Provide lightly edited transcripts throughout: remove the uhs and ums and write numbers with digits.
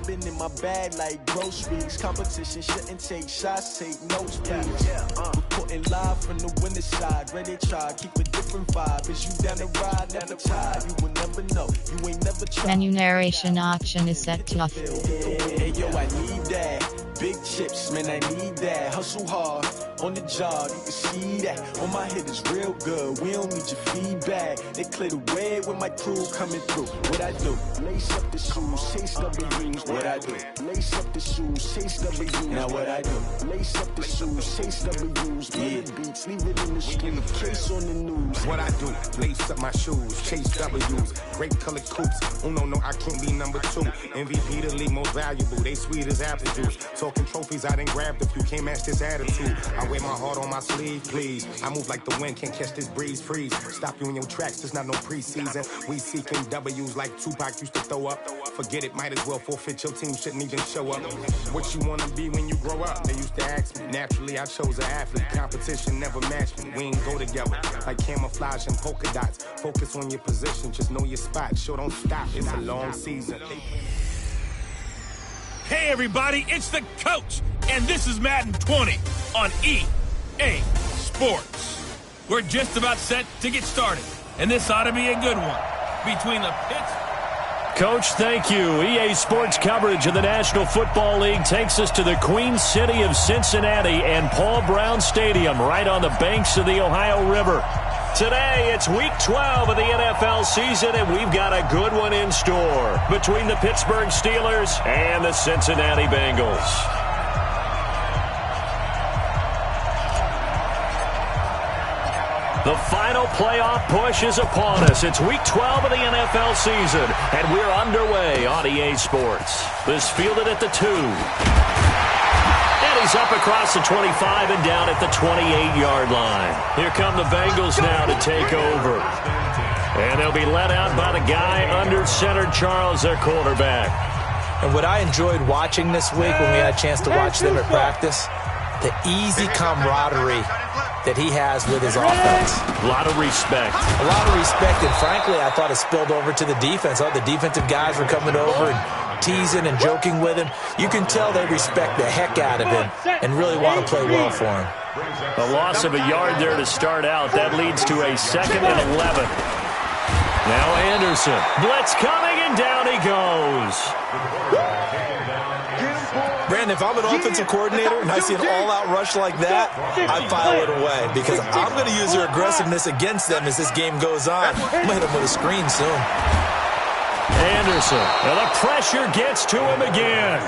been in my bag like groceries. Competition shouldn't take shots, take notes, please. Reporting live from the winning side. Ready to try, keep a different vibe. Is you down the ride, never tired. You will never know, you ain't never tried. Menu narration option is set to off. Hey yo, I need that. Big chips, man, I need that. Hustle hard, on the job, you can see that. On my head is real good, we don't need your feedback. They clear the way when my crew coming through. What I do? Lace up the shoes, chase W's. What I do? Lace up the shoes, chase W's. Now what I do? Lace up the shoes, chase W's. Get beats, leave it in the street, case on the news. What I do? Lace up my shoes, chase W's. Great colored coops. Oh no, I can't be number 2. MVP the league most valuable. They sweet as apple juice. Talking trophies, I done grabbed a few. Can't match this attitude. I wear my heart on my sleeve, please. I move like the wind, can't catch this breeze, freeze. Stop you in your tracks, there's not no preseason. We seeking W's like Tupac used to throw up. Forget it, might as well forfeit. Your team shouldn't even show up. What you wanna be when you grow up? They used to ask me. Naturally, I chose an athlete. Competition never matched me. We ain't go together like camouflage and polka dots. Focus on your position, just know your spot. Sure, don't stop. It's a long season. Hey everybody, it's the coach, and this is Madden 20 on EA Sports. We're just about set to get started, and this ought to be a good one. Between the Pits... Coach, thank you. EA Sports coverage of the National Football League takes us to the Queen City of Cincinnati and Paul Brown Stadium, right on the banks of the Ohio River. Today, it's Week 12 of the NFL season, and we've got a good one in store between the Pittsburgh Steelers and the Cincinnati Bengals. The final playoff push is upon us. It's Week 12 of the NFL season, and we're underway on EA Sports. This fielded at the 2. He's up across the 25 and down at the 28-yard line. Here come the Bengals now to take over. And they'll be led out by the guy under center, Charles, their quarterback. And what I enjoyed watching this week when we had a chance to watch them at practice, the easy camaraderie that he has with his offense. A lot of respect. A lot of respect, and frankly, I thought it spilled over to the defense. All the defensive guys were coming over and teasing and joking with him. You can tell they respect the heck out of him and really want to play well for him. A loss of a yard there to start out. That leads to a 2nd and 11. Now Anderson. Blitz coming, and down he goes. Brandon, if I'm an offensive coordinator and I see an all-out rush like that, I file it away because I'm going to use their aggressiveness against them as this game goes on. I'm going to hit them with a screen soon. Anderson, and the pressure gets to him again.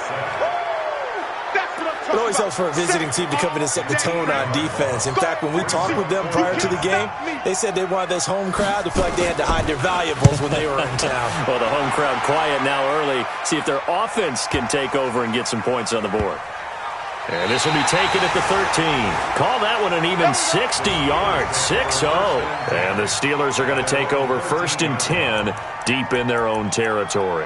It always helps for a visiting team to come in and set the tone on defense. In fact, when we talked with them prior to the game, they said they wanted this home crowd to feel like they had to hide their valuables when they were in town. Well, the home crowd quiet now early. See if their offense can take over and get some points on the board. And this will be taken at the 13. Call that one an even 60 yards, 6-0. And the Steelers are going to take over 1st and 10 deep in their own territory.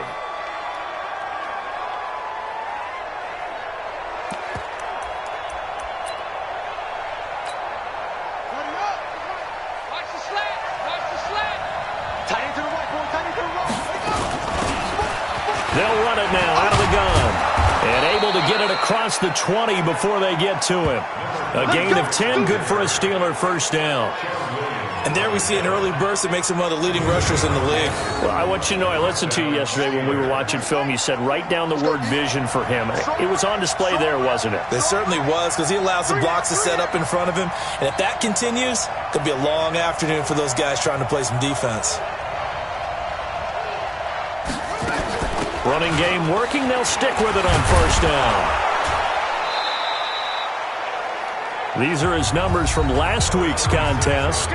They'll run it now out of the gun. And able to get it across the 20 before they get to him. A gain of 10, good for a Steeler first down. And there we see an early burst that makes him one of the leading rushers in the league. Well, I want you to know, I listened to you yesterday when we were watching film. You said write down the word vision for him. It was on display there, wasn't it? It certainly was, because he allows the blocks to set up in front of him. And if that continues, it could be a long afternoon for those guys trying to play some defense. Running game working. They'll stick with it on first down. These are his numbers from last week's contest.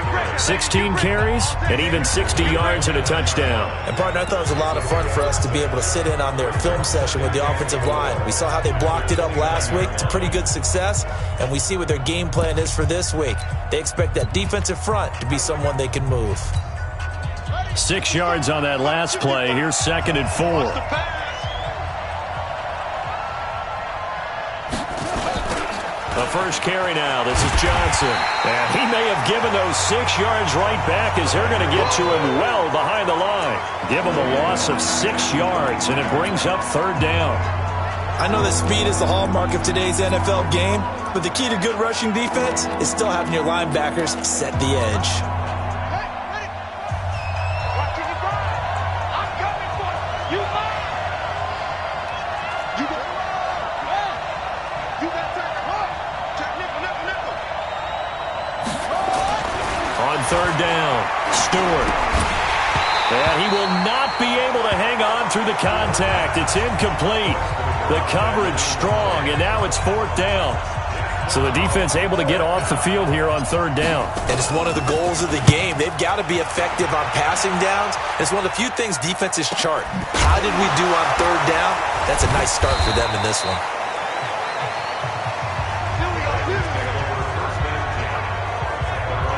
16 carries and even 60 yards and a touchdown. And, partner, I thought it was a lot of fun for us to be able to sit in on their film session with the offensive line. We saw how they blocked it up last week to pretty good success, and we see what their game plan is for this week. They expect that defensive front to be someone they can move. 6 yards on that last play. Here's 2nd and 4. The first carry now. This is Johnson. And he may have given those 6 yards right back as they're going to get to him well behind the line. Give him a loss of 6 yards, and it brings up third down. I know that speed is the hallmark of today's NFL game, but the key to good rushing defense is still having your linebackers set the edge. On third down, Stewart. And he will not be able to hang on through the contact. It's incomplete. The coverage strong, and now it's fourth down. So the defense able to get off the field here on third down. And it's one of the goals of the game. They've got to be effective on passing downs. It's one of the few things defenses chart. How did we do on third down? That's a nice start for them in this one.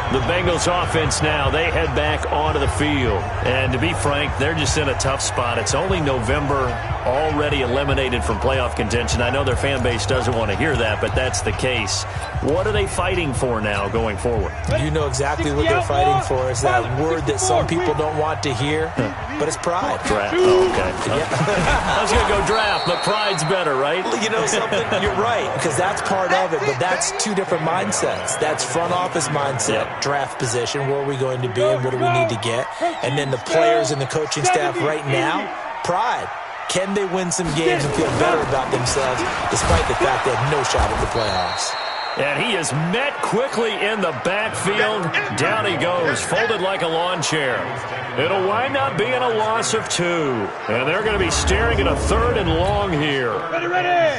The Bengals offense now, they head back onto the field. And to be frank, they're just in a tough spot. It's only November, already eliminated from playoff contention. I know their fan base doesn't want to hear that, but that's the case. What are they fighting for now going forward? You know exactly what they're fighting for. Is that word that some people don't want to hear, but it's pride. Draft. Oh, okay. I was going to go draft, but pride's better, right? You know something? You're right, because that's part of it, but that's two different mindsets. That's front office mindset, draft position, where are we going to be and what do we need to get? And then the players and the coaching staff right now, pride. Can they win some games and feel better about themselves despite the fact they have no shot at the playoffs? And he is met quickly in the backfield. Down he goes, folded like a lawn chair. It'll wind up being a loss of 2. And they're going to be staring at a third and long here.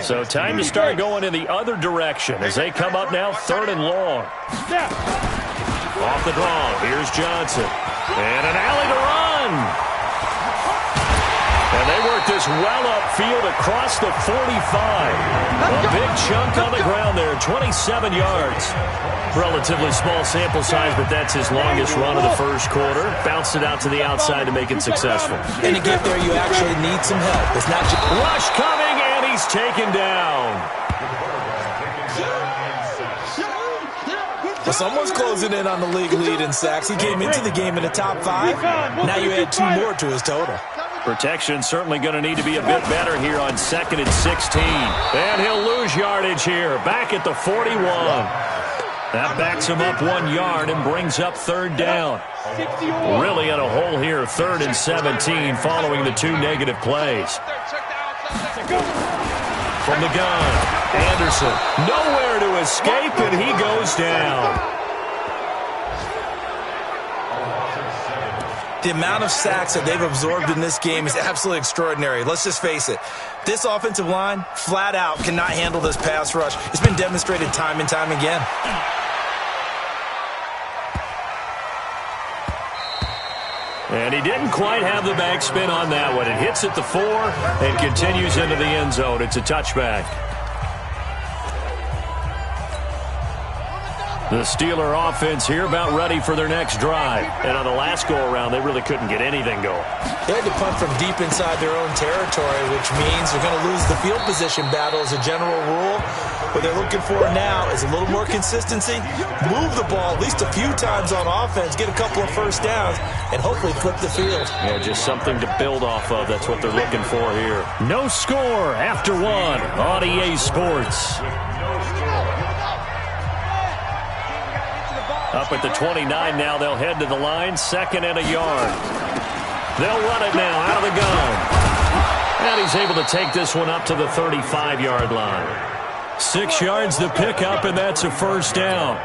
So time to start going in the other direction as they come up now third and long. Off the draw, here's Johnson. And an alley to run. And they work this well upfield across the 45. A big chunk on the ground there, 27 yards. Relatively small sample size, but that's his longest run of the first quarter. Bounced it out to the outside to make it successful. And to get there, you actually need some help. It's not just... Rush coming, and he's taken down. Well, someone's closing in on the league lead in sacks. He came into the game in the top 5. Now you add 2 more to his total. Protection certainly going to need to be a bit better here on 2nd and 16. And he'll lose yardage here, back at the 41. That backs him up 1 yard and brings up third down. Really in a hole here, 3rd and 17, following the 2 negative plays. From the gun, Anderson, nowhere to escape, and he goes down. The amount of sacks that they've absorbed in this game is absolutely extraordinary. Let's just face it. This offensive line, flat out, cannot handle this pass rush. It's been demonstrated time and time again. And he didn't quite have the backspin on that one. It hits at the 4 and continues into the end zone. It's a touchback. The Steeler offense here about ready for their next drive. And on the last go-around, they really couldn't get anything going. They had to punt from deep inside their own territory, which means they're going to lose the field position battle as a general rule. What they're looking for now is a little more consistency, move the ball at least a few times on offense, get a couple of first downs, and hopefully flip the field. Yeah, just something to build off of. That's what they're looking for here. No score after 1 on EA Sports. Up at the 29 now, they'll head to the line, 2nd and a yard. They'll run it now out of the gun. And he's able to take this one up to the 35-yard line. 6 yards to pick up, and that's a first down.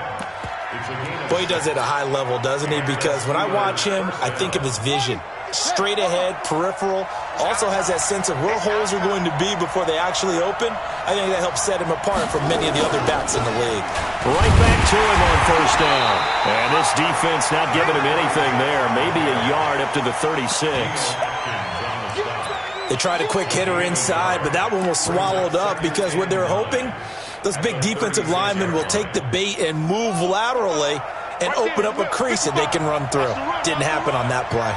Boy, he does it at a high level, doesn't he? Because when I watch him, I think of his vision. Straight ahead, peripheral, also has that sense of where holes are going to be before they actually open. I think that helps set him apart from many of the other backs in the league. Right back to him on first down. And this defense not giving him anything there. Maybe a yard up to the 36. They tried a quick hitter inside, but that one was swallowed up because what they're hoping, those big defensive linemen will take the bait and move laterally and open up a crease that they can run through. Didn't happen on that play.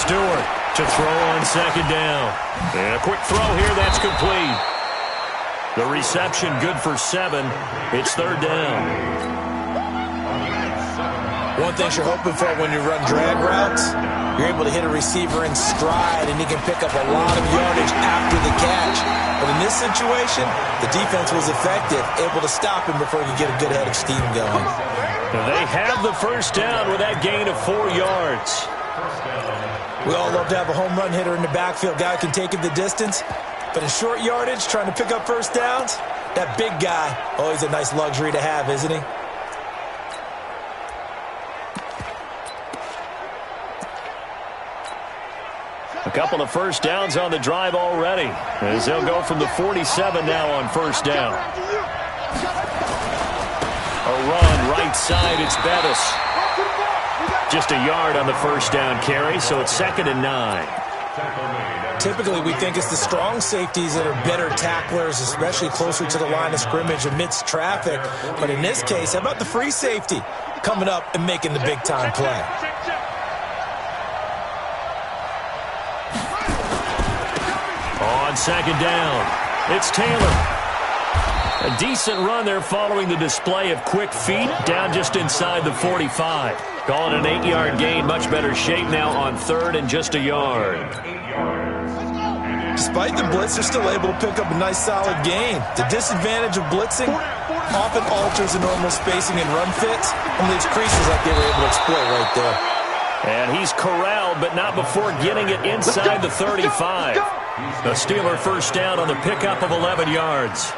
Stewart to throw on second down. And a quick throw here, that's complete. The reception good for 7. It's third down. One thing you're hoping for when you run drag routes, you're able to hit a receiver in stride and he can pick up a lot of yardage after the catch. But in this situation, the defense was effective, able to stop him before he could get a good head of steam going. They have the first down with that gain of 4 yards. We all love to have a home run hitter in the backfield. Guy can take it the distance. But in short yardage, trying to pick up first downs, that big guy, always a nice luxury to have, isn't he? A couple of first downs on the drive already, as they'll go from the 47 now on first down. A run right side, it's Bettis. Just a yard on the first down carry, so it's 2nd and 9. Typically, we think it's the strong safeties that are better tacklers, especially closer to the line of scrimmage amidst traffic. But in this case, how about the free safety coming up and making the big-time play? On second down, it's Taylor. A decent run there following the display of quick feet down just inside the 45. Calling an 8-yard gain, much better shape now on 3rd and just a yard. Despite the blitz, they're still able to pick up a nice solid gain. The disadvantage of blitzing often alters the normal spacing and run fits and leaves creases like they were able to exploit right there. And he's corralled, but not before getting it inside the 35. The Steeler first down on the pickup of 11 yards.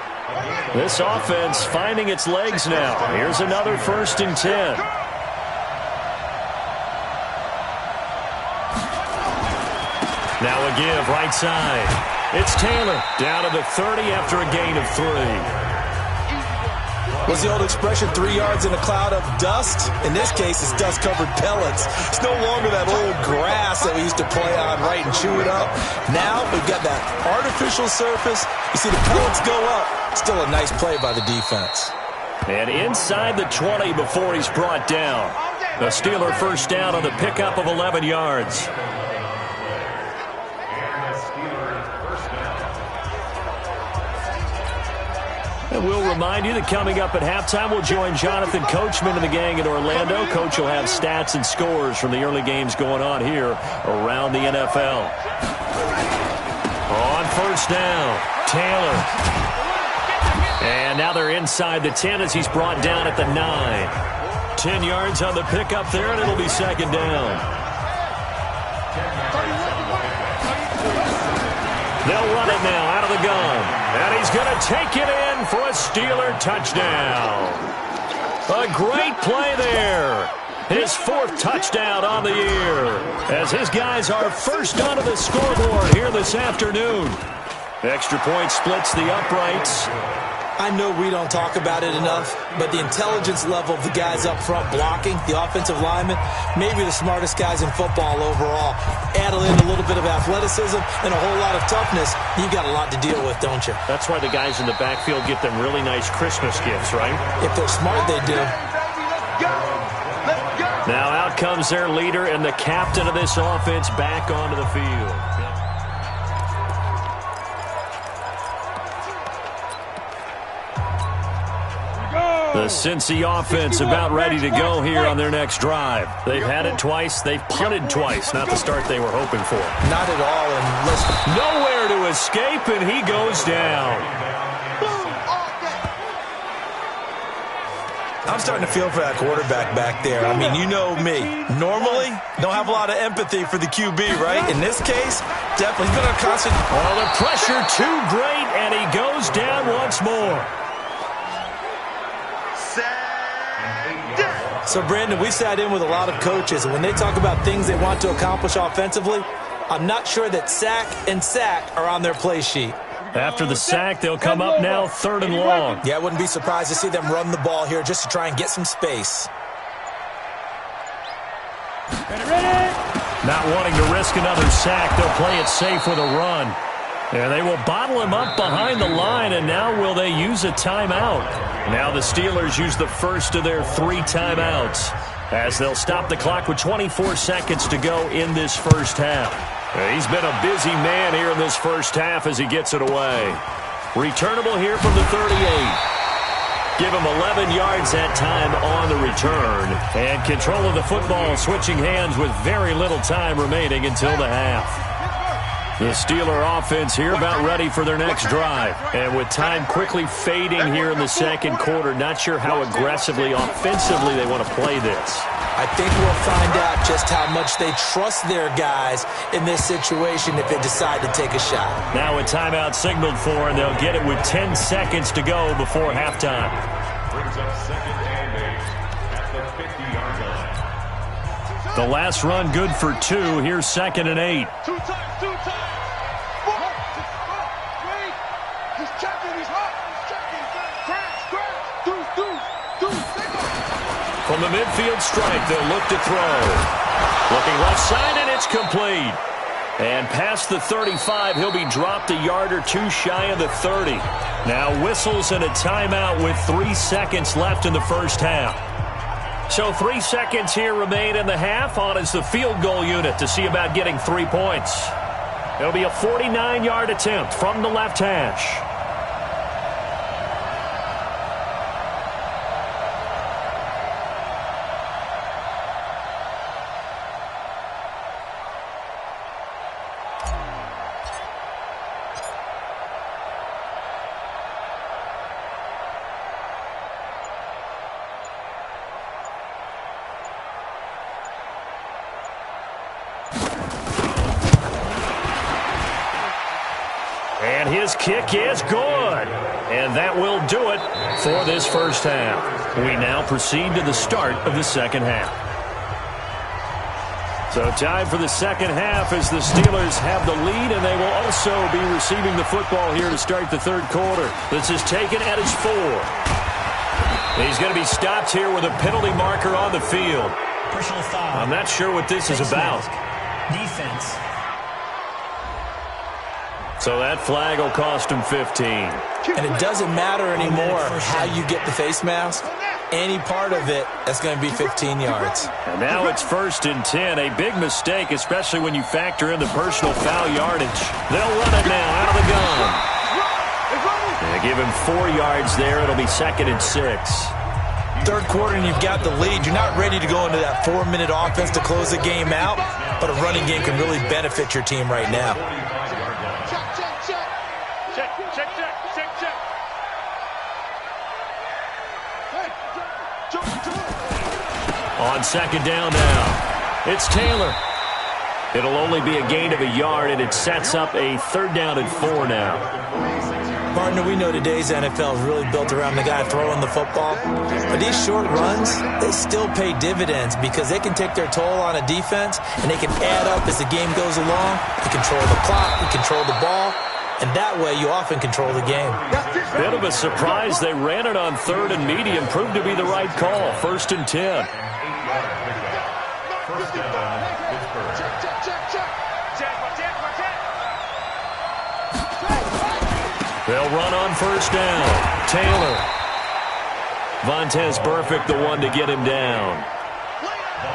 This offense finding its legs now. Here's another 1st and 10. Now a give right side. It's Taylor down to the 30 after a gain of 3. What's the old expression, 3 yards in a cloud of dust? In this case, it's dust-covered pellets. It's no longer that old grass that we used to play on, right, and chew it up. Now we've got that artificial surface. You see the pellets go up. Still a nice play by the defense. And inside the 20 before he's brought down. The Steeler first down on the pickup of 11 yards. And we'll remind you that coming up at halftime, we'll join Jonathan Coachman and the gang in Orlando. Coach will have stats and scores from the early games going on here around the NFL. On first down, Taylor. And now they're inside the 10 as he's brought down at the 9. 10 yards on the pickup there, and it'll be 2nd down. They'll run it now out of the gun. And he's going to take it in for a Steeler touchdown. A great play there. His 4th touchdown on the year. As his guys are first onto the scoreboard here this afternoon. Extra point splits the uprights. I know we don't talk about it enough, but the intelligence level of the guys up front blocking, the offensive linemen, maybe the smartest guys in football overall. Add in a little bit of athleticism and a whole lot of toughness, you've got a lot to deal with, don't you? That's why the guys in the backfield get them really nice Christmas gifts, right? If they're smart, they do. Now out comes their leader and the captain of this offense back onto the field. The Cincy offense about ready to go here on their next drive. They've had it twice. They've punted twice. Not the start they were hoping for. Not at all. And nowhere to escape, and he goes down. I'm starting to feel for that quarterback back there. I mean, you know me. Normally, don't have a lot of empathy for the QB, right? In this case, definitely. He's been on constant. Oh, the pressure too great, and he goes down once more. So, Brandon, we sat in with a lot of coaches, and when they talk about things they want to accomplish offensively, I'm not sure that sack and sack are on their play sheet. After the sack, they'll come up now 3rd and long. Yeah, I wouldn't be surprised to see them run the ball here just to try and get some space. Not wanting to risk another sack, they'll play it safe with a run. And they will bottle him up behind the line, and now will they use a timeout? Now the Steelers use the first of their 3 timeouts. as they'll stop the clock with 24 seconds to go in this first half. He's been a busy man here in this first half as he gets it away. Returnable here from the 38. Give him 11 yards that time on the return. And control of the football switching hands with very little time remaining until the half. The Steeler offense here about ready for their next drive. And with time quickly fading here in the second quarter, not sure how aggressively, offensively they want to play this. I think we'll find out just how much they trust their guys in this situation if they decide to take a shot. Now a timeout signaled for, and they'll get it with 10 seconds to go before halftime. Brings up second and 8 at the 50-yard line. The last run good for 2. Here's second and 8. Two times. He's checking, he's hot, he's checking. From the midfield strike, they'll look to throw. Looking left side, and it's complete. And past the 35, he'll be dropped a yard or two shy of the 30. Now whistles and a timeout with 3 seconds left in the first half. So 3 seconds here remain in the half. On is the field goal unit to see about getting 3 points. It'll be a 49-yard attempt from the left hash. And his kick is good. And that will do it for this first half. We now proceed to the start of the second half. So time for the second half as the Steelers have the lead, and they will also be receiving the football here to start the third quarter. This is taken at his 4. He's going to be stopped here with a penalty marker on the field. Personal foul. I'm not sure what this is about. Defense. So that flag will cost him 15. And it doesn't matter anymore how you get the face mask. Any part of it, that's going to be 15 yards. And now it's 1st and 10. A big mistake, especially when you factor in the personal foul yardage. They'll run it now out of the gun. They give him 4 yards there. It'll be 2nd and 6. Third quarter and you've got the lead. You're not ready to go into that 4-minute offense to close the game out, but a running game can really benefit your team right now. On second down now, it's Taylor. It'll only be a gain of a yard, and it sets up a 3rd down and 4 now. Partner, we know today's NFL is really built around the guy throwing the football. But these short runs, they still pay dividends because they can take their toll on a defense, and they can add up as the game goes along. You control the clock, you control the ball, and that way you often control the game. Bit of a surprise. They ran it on 3rd and medium. Proved to be the right call. 1st and 10. First down, Pittsburgh. They'll run on 1st down. Taylor. Vontez Burfict, the one to get him down.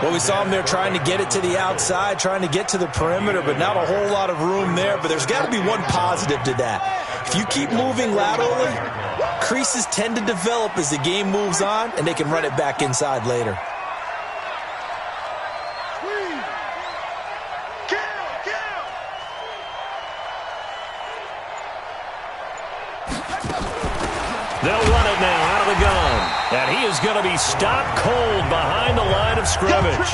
Well, we saw him there trying to get it to the outside, trying to get to the perimeter, but not a whole lot of room there. But there's got to be one positive to that. If you keep moving laterally, creases tend to develop as the game moves on, and they can run it back inside later. They'll run it now out of the gun. And he is going to be stopped cold behind the line of scrimmage.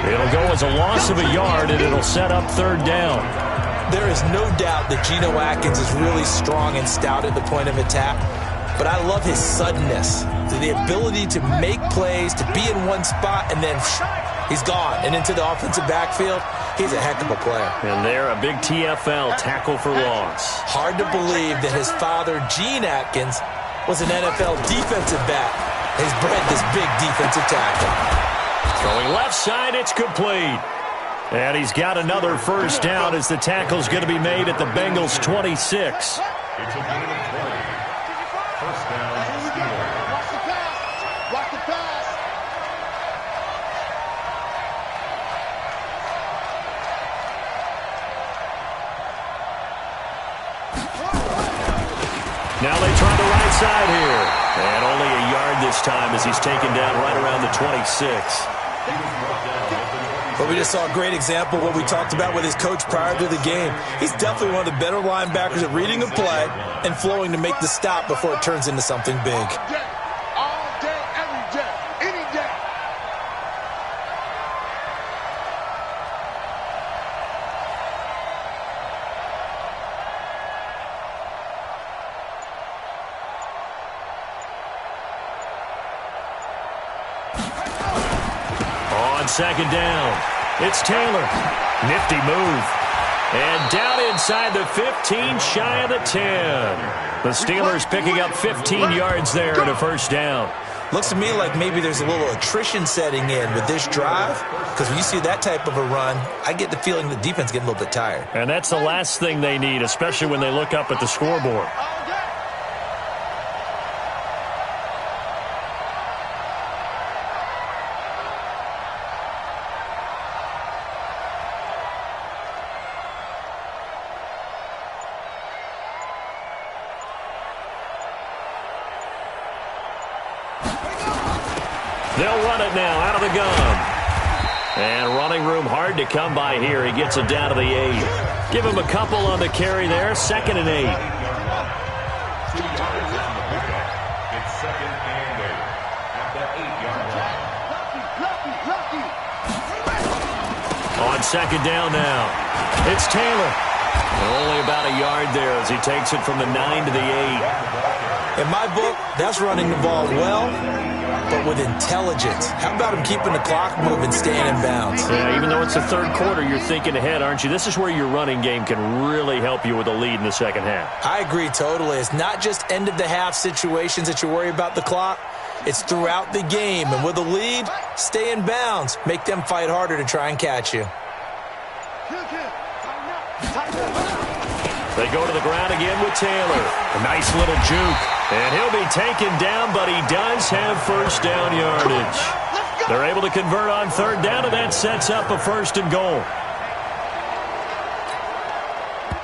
It'll go as a loss of a yard, and it'll set up 3rd down. There is no doubt that Geno Atkins is really strong and stout at the point of attack. But I love his suddenness, the ability to make plays, to be in one spot, and then he's gone and into the offensive backfield. He's a heck of a player. And there, a big TFL, tackle for loss. Hard to believe that his father, Gene Atkins, was an NFL defensive back. He's bred this big defensive tackle. Throwing left side, it's complete. And he's got another 1st down as the tackle's going to be made at the Bengals' 26. It's a gain of 20. First down, Steelers. Watch the pass. Now they try the right side here. And only a yard this time as he's taken down right around the 26. But we just saw a great example of what we talked about with his coach prior to the game. He's definitely one of the better linebackers at reading a play and flowing to make the stop before it turns into something big. All day, every day, any day. On second down, it's Taylor. Nifty move. And down inside the 15, shy of the 10. The Steelers picking up 15 yards there and a first down. Looks to me like maybe there's a little attrition setting in with this drive, because when you see that type of a run, I get the feeling the defense getting a little bit tired. And that's the last thing they need, especially when they look up at the scoreboard. They'll run it now out of the gun. And running room hard to come by here. He gets it down to the 8. Give him a couple on the carry there. 2nd and 8. It's 2nd and 8 at the 8-yard line. On second down now, it's Taylor. And only about a yard there as he takes it from the 9 to the 8. In my book, that's running the ball well, but with intelligence. How about him keeping the clock moving, staying in bounds? Yeah, even though it's the third quarter, you're thinking ahead, aren't you? This is where your running game can really help you with a lead in the second half. I agree totally. It's not just end-of-the-half situations that you worry about the clock. It's throughout the game. And with a lead, stay in bounds. Make them fight harder to try and catch you. They go to the ground again with Taylor. A nice little juke. And he'll be taken down, but he does have first down yardage. They're able to convert on third down, and that sets up a 1st and goal.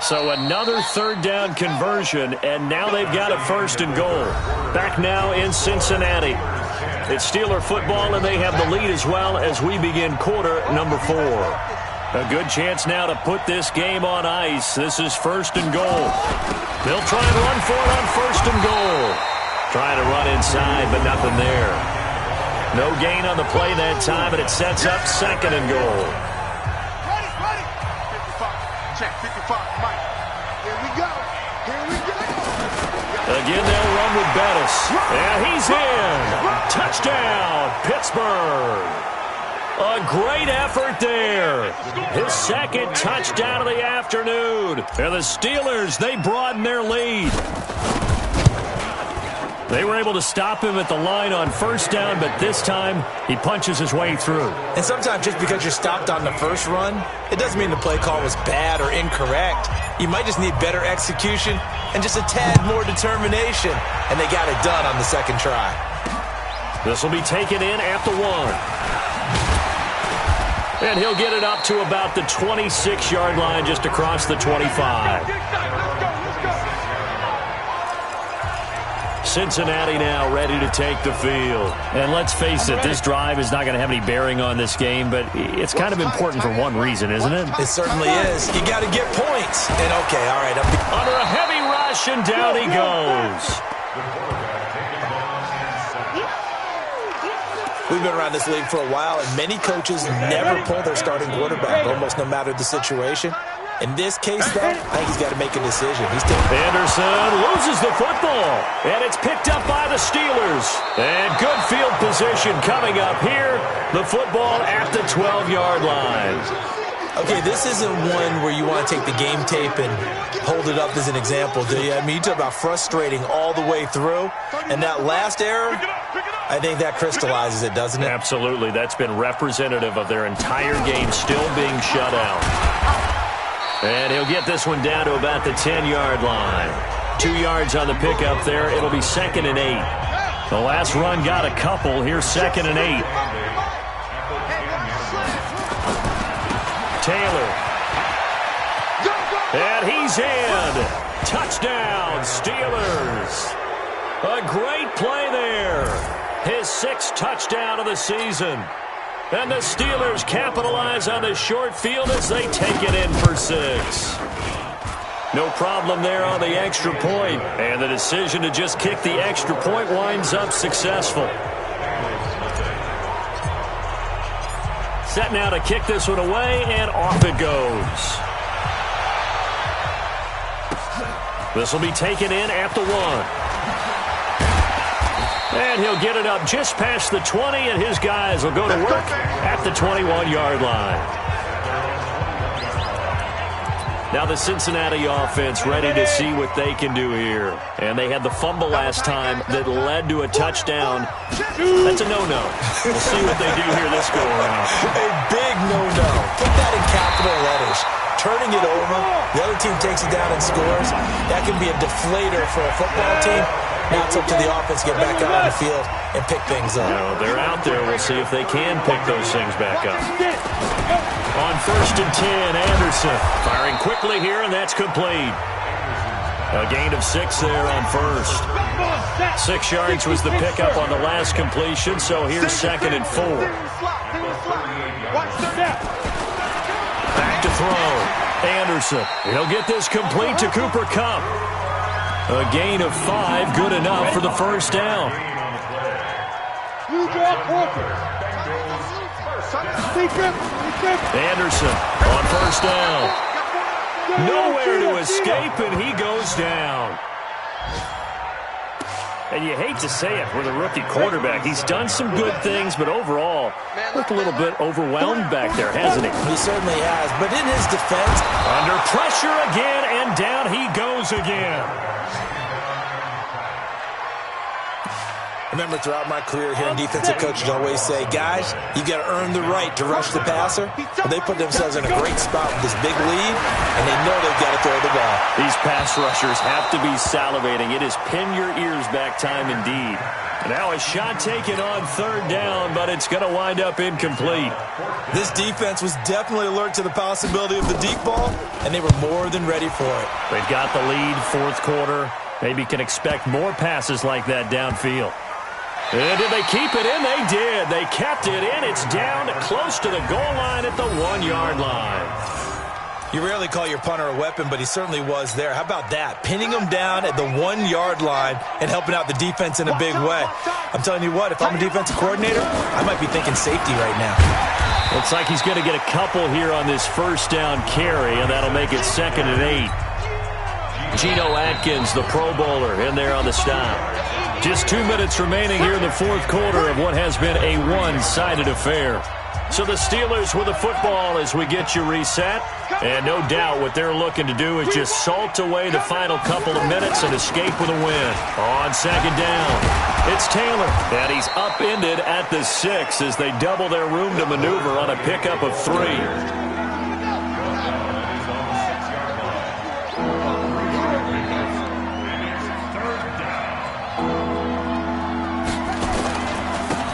So another third down conversion, and now they've got a 1st and goal. Back now in Cincinnati. It's Steeler football, and they have the lead as well as we begin quarter number 4. A good chance now to put this game on ice. This is 1st and goal. They'll try and run for it on 1st and goal. Trying to run inside, but nothing there. No gain on the play that time, and it sets up 2nd and goal. Ready. 55. Check 55. Mike. Here we go. Again, they'll run with Bettis. And he's in. Touchdown, Pittsburgh. A great effort there. His 2nd touchdown of the afternoon. And the Steelers, they broaden their lead. They were able to stop him at the line on 1st down, but this time he punches his way through. And sometimes just because you're stopped on the first run, it doesn't mean the play call was bad or incorrect. You might just need better execution and just a tad more determination. And they got it done on the 2nd try. This will be taken in at the 1. And he'll get it up to about the 26-yard line, just across the 25. Cincinnati now ready to take the field. And let's face it, this drive is not going to have any bearing on this game, but it's kind of important for one reason, isn't it? It certainly is. You got to get points. And okay, all right. Under a heavy rush, and down he goes. We've been around this league for a while, and many coaches never pull their starting quarterback, almost no matter the situation. In this case, though, I think he's got to make a decision. Anderson loses the football, and it's picked up by the Steelers. And good field position coming up here. The football at the 12-yard line. Okay, this isn't one where you want to take the game tape and hold it up as an example, do you? I mean, you talk about frustrating all the way through, and that last error, I think that crystallizes it, doesn't it? Absolutely. That's been representative of their entire game still being shut out. And he'll get this one down to about the 10-yard line. 2 yards on the pickup there. It'll be 2nd and 8. The last run got a couple. Here's 2nd and 8. Taylor. And he's in. Touchdown, Steelers. A great play there. His 6th touchdown of the season. And the Steelers capitalize on the short field as they take it in for 6. No problem there on the extra point. And the decision to just kick the extra point winds up successful. Set now to kick this one away, and off it goes. This will be taken in at the 1. And he'll get it up just past the 20, and his guys will go to work at the 21-yard line. Now the Cincinnati offense ready to see what they can do here. And they had the fumble last time that led to a touchdown. That's a no-no. We'll see what they do here this go-around. A big no-no. Put that in capital letters. Turning it over, the other team takes it down and scores. That can be a deflator for a football team. Now it's up to the offense to get back out on the field and pick things up. No, they're out there. We'll see if they can pick those things back up. On 1st and 10, Anderson firing quickly here, and that's complete. A gain of 6 there on 1st. 6 yards was the pickup on the last completion, so here's 2nd and 4. Back to throw. Anderson. He'll get this complete to Cooper Kupp. A gain of 5, good enough for the first down. Anderson on 1st down. Nowhere to escape, and he goes down. And you hate to say it with a rookie quarterback. He's done some good things, but overall, looked a little bit overwhelmed back there, hasn't he? He certainly has, but in his defense, under pressure again, and down he goes again. Remember, throughout my career here in defensive coaching, I always say, guys, you got to earn the right to rush the passer. But they put themselves in a great spot with this big lead, and they know they've got to throw the ball. These pass rushers have to be salivating. It is pin your ears back time indeed. Now a shot taken on 3rd down, but it's going to wind up incomplete. This defense was definitely alert to the possibility of the deep ball, and they were more than ready for it. They've got the lead, 4th quarter. Maybe can expect more passes like that downfield. And did they keep it in? They did. They kept it in. It's down close to the goal line at the 1-yard line. You rarely call your punter a weapon, but he certainly was there. How about that? Pinning him down at the 1-yard line and helping out the defense in a big way. I'm telling you what, if I'm a defensive coordinator, I might be thinking safety right now. Looks like he's going to get a couple here on this 1st down carry, and that'll make it 2nd and 8. Geno Atkins, the Pro Bowler, in there on the stop. Just 2 minutes remaining here in the 4th quarter of what has been a one-sided affair. So the Steelers with the football as we get you reset. And no doubt what they're looking to do is just salt away the final couple of minutes and escape with a win. On 2nd down, it's Taylor. And he's upended at the 6 as they double their room to maneuver on a pickup of 3.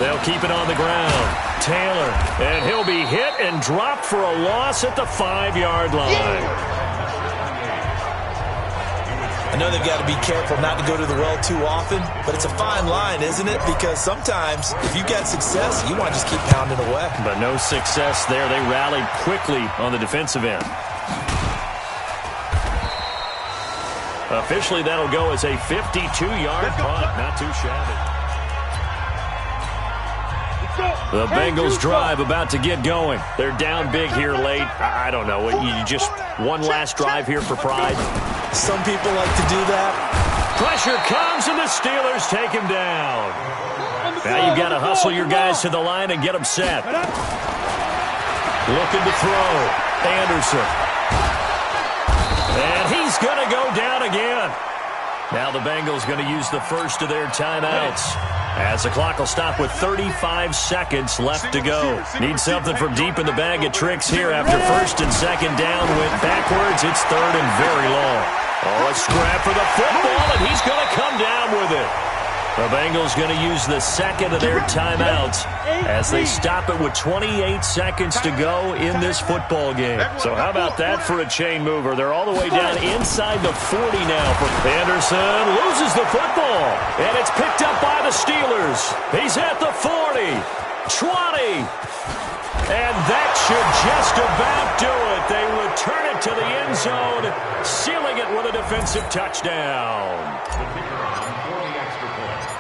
They'll keep it on the ground. Taylor, and he'll be hit and dropped for a loss at the 5-yard line. I know they've got to be careful not to go to the well too often, but it's a fine line, isn't it? Because sometimes if you get success, you want to just keep pounding away. But no success there. They rallied quickly on the defensive end. Officially, that'll go as a 52-yard punt. Not too shabby. The Bengals drive about to get going. They're down big here late. I don't know. You just one last drive here for pride. Some people like to do that. Pressure comes, and the Steelers take him down. Now you've got to hustle your guys to the line and get them set. Looking to throw. Anderson. And he's going to go down again. Now the Bengals going to use the first of their timeouts, as the clock will stop with 35 seconds left to go. Need something from deep in the bag of tricks here after 1st and 2nd down. Went backwards. It's 3rd and very long. Oh, a scrap for the football, and he's going to come down with it. The Bengals going to use the second of their timeouts as they stop it with 28 seconds to go in this football game. So how about that for a chain mover? They're all the way down inside the 40 now for Anderson. Loses the football, and it's picked up by the Steelers. He's at the 40, 20, and that should just about do it. They return it to the end zone, sealing it with a defensive touchdown.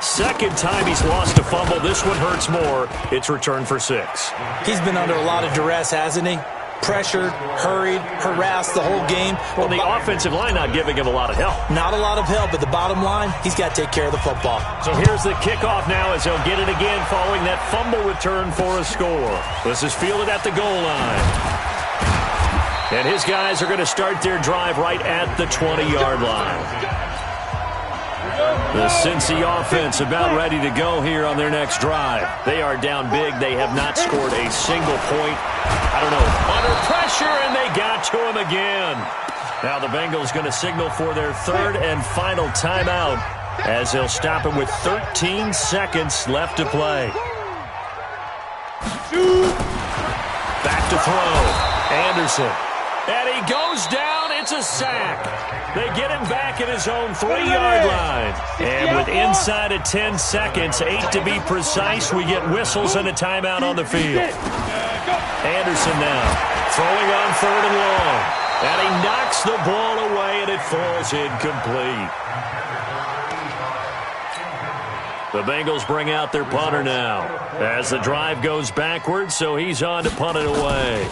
Second time he's lost a fumble. This one hurts more. It's returned for 6. He's been under a lot of duress, hasn't he? Pressured, hurried, harassed the whole game. Well, the offensive line not giving him a lot of help. Not a lot of help, but the bottom line, he's got to take care of the football. So here's the kickoff now as he'll get it again following that fumble return for a score. This is fielded at the goal line. And his guys are going to start their drive right at the 20-yard line. The Cincy offense about ready to go here on their next drive. They are down big. They have not scored a single point. I don't know, under pressure, and they got to him again. Now the Bengals going to signal for their third and final timeout as they'll stop it with 13 seconds left to play. Back to throw. Anderson. And he goes down. It's a sack. They get him back at his own 3-yard line. And with inside of 10 seconds, 8 to be precise, we get whistles and a timeout on the field. Anderson now throwing on 3rd and long. And he knocks the ball away, and it falls incomplete. The Bengals bring out their punter now as the drive goes backwards, so he's on to punt it away.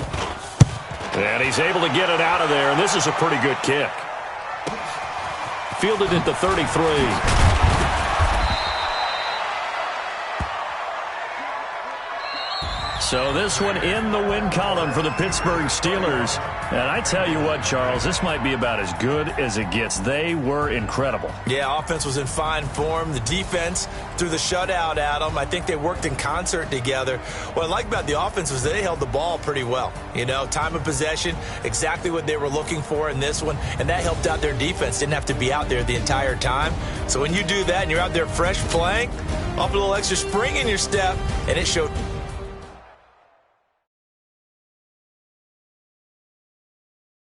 And he's able to get it out of there, and this is a pretty good kick. Fielded at the 33. So this one in the win column for the Pittsburgh Steelers. And I tell you what, Charles, this might be about as good as it gets. They were incredible. Yeah, offense was in fine form. The defense threw the shutout at them. I think they worked in concert together. What I like about the offense was they held the ball pretty well. You know, time of possession, exactly what they were looking for in this one. And that helped out their defense. Didn't have to be out there the entire time. So when you do that and you're out there fresh playing, off a little extra spring in your step, and it showed.